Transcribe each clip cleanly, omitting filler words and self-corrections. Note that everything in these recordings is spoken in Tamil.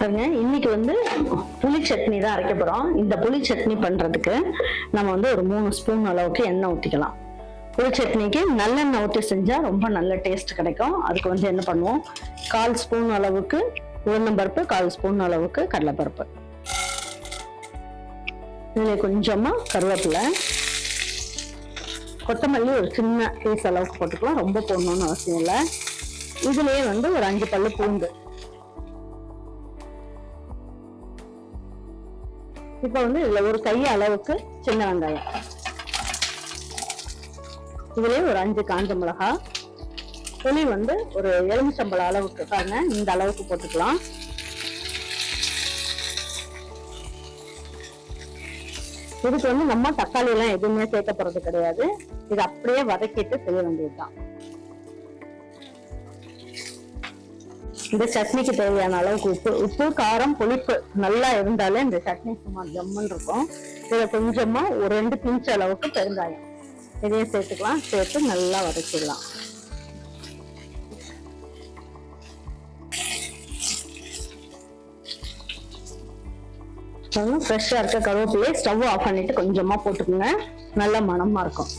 பாருங்க, இன்னைக்கு வந்து புளி சட்னி தான் அரைக்க போறோம். இந்த புளி சட்னி பண்றதுக்கு நம்ம வந்து ஒரு 3 ஸ்பூன் அளவுக்கு எண்ணெய் ஊற்றிக்கலாம். புளி சட்னிக்கு நல்லெண்ணெய் ஊற்றி செஞ்சா ரொம்ப நல்ல டேஸ்ட் கிடைக்கும். அதுக்கு வந்து என்ன பண்ணுவோம், 1/4 ஸ்பூன் அளவுக்கு உளுந்தம்பருப்பு, 1/4 ஸ்பூன் அளவுக்கு கடலைப்பருப்பு, இதுல கொஞ்சமா கருவேப்பிலை, கொத்தமல்லி ஒரு சின்ன பீஸ் அளவுக்கு போட்டுக்கலாம். ரொம்ப போடணும்னு அவசியம் இல்லை. இதுலயே வந்து ஒரு 5 பல்லு பூண்டு. இப்ப வந்து இதுல ஒரு கை அளவுக்கு சின்ன வெங்காயம், இதுலயே ஒரு 5 காஞ்ச மிளகாய், புளி வந்து ஒரு எலுமிச்சம்பழம் அளவுக்கு பாருங்க, இந்த அளவுக்கு போட்டுக்கலாம். இதுக்கு வந்து நம்ம தக்காளி எல்லாம் எதுவுமே சேர்க்க போறது கிடையாது. இது அப்படியே வதக்கிட்டு செய்ய வேண்டியதுதான். இந்த சட்னிக்கு தேவையான அளவுக்கு உப்பு, காரம், புளிப்பு நல்லா இருந்தாலே இந்த சட்னி சும்மா ஜம்முன்னு இருக்கும். இதுல கொஞ்சமா ஒரு 2 பிஞ்ச் அளவுக்கு பெருங்காயம் இதையும் சேர்த்துக்கலாம். சேர்த்து நல்லா வதக்கிடலாம். ஃப்ரெஷ்ஷா இருக்க கருவேப்பிலையை ஸ்டவ் ஆஃப் பண்ணிட்டு கொஞ்சமா போட்டுக்கோங்க. நல்ல மணமா இருக்கும்.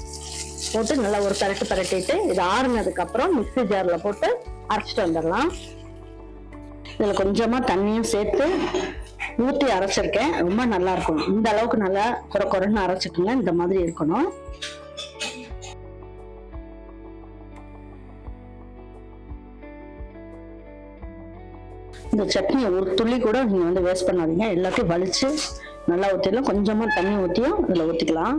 போட்டு நல்லா ஒரு பரட்டிட்டு இது ஆறுனதுக்கு அப்புறம் மிக்ஸி ஜார்ல போட்டு அரைச்சிட்டு வந்துடலாம். இதுல கொஞ்சமா தண்ணியும் சேர்த்து ஊற்றி அரைச்சிருக்கேன். ரொம்ப நல்லா இருக்கும். இந்த அளவுக்கு நல்லா குறைன்னு அரைச்சிக்கோங்க. இந்த மாதிரி இருக்கணும். இந்த சட்னி ஒரு துளி கூட நீங்க வந்து வேஸ்ட் பண்ணாதீங்க. எல்லாத்தையும் வலிச்சு நல்லா ஊற்றிடலாம். கொஞ்சமா தண்ணி ஊற்றியும் இதுல ஊற்றிக்கலாம்.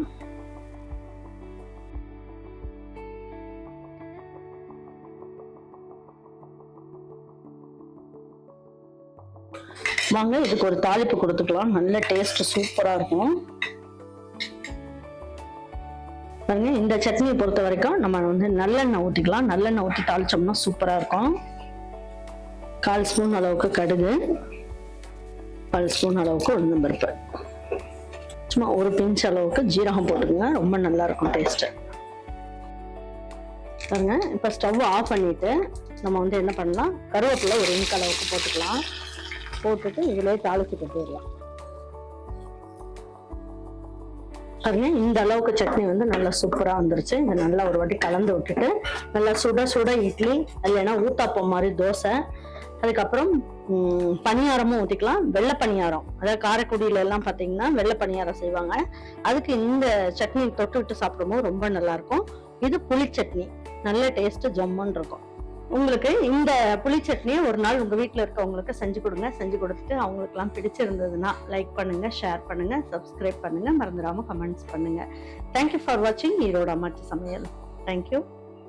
வாங்க, இதுக்கு ஒரு தாளிப்பு கொடுத்துக்கலாம். நல்ல டேஸ்ட் சூப்பரா இருக்கும். பாருங்க, இந்த சட்னியை பொறுத்த வரைக்கும் நம்ம வந்து நல்லெண்ணெய் ஊற்றிக்கலாம். நல்லெண்ணெய் ஊற்றி தாளிச்சோம்னா சூப்பரா இருக்கும். 1/4 ஸ்பூன் அளவுக்கு கடுகு, 1/4 ஸ்பூன் அளவுக்கு உளுந்தம்பருப்பு, சும்மா ஒரு பிஞ்ச் அளவுக்கு ஜீரகம் போட்டுக்கோங்க. ரொம்ப நல்லா இருக்கும் டேஸ்ட். பாருங்க, இப்ப ஸ்டவ் ஆஃப் பண்ணிட்டு நம்ம வந்து என்ன பண்ணலாம், கருவேப்பிலை ஒரு இன்ச் அளவுக்கு போட்டுக்கலாம். போட்டுட்டு இதுலயே தாளிச்சுட்டு போயிடலாம். பாருங்க, இந்த அளவுக்கு சட்னி வந்து நல்லா சூப்பரா வந்துருச்சு. இதை நல்லா ஒரு வாட்டி கலந்து விட்டுட்டு நல்லா சுட இட்லி இல்லைன்னா ஊத்தாப்பம் மாதிரி தோசை, அதுக்கப்புறம் பணியாரமும் ஊற்றிக்கலாம். வெள்ளை பணியாரம், அதாவது காரைக்குடியில எல்லாம் பார்த்தீங்கன்னா வெள்ளை பணியாரம் செய்வாங்க. அதுக்கு இந்த சட்னி தொட்டுவிட்டு சாப்பிடும்போது ரொம்ப நல்லா இருக்கும். இது புளி சட்னி, நல்ல டேஸ்ட் ஜம்முன்னு இருக்கும். உங்களுக்கு இந்த புளி சட்னியை ஒரு நாள் உங்க வீட்டில் இருக்கவங்களுக்கு செஞ்சு கொடுங்க. செஞ்சு கொடுத்துட்டு அவங்களுக்கு எல்லாம் பிடிச்சிருந்ததுன்னா லைக் பண்ணுங்க, ஷேர் பண்ணுங்க, சப்ஸ்கிரைப் பண்ணுங்க, மறந்துடாம கமெண்ட்ஸ் பண்ணுங்க. தேங்க்யூ ஃபார் வாட்சிங் ஈரோடு அம்மாச்சி சமையல். தேங்க்யூ.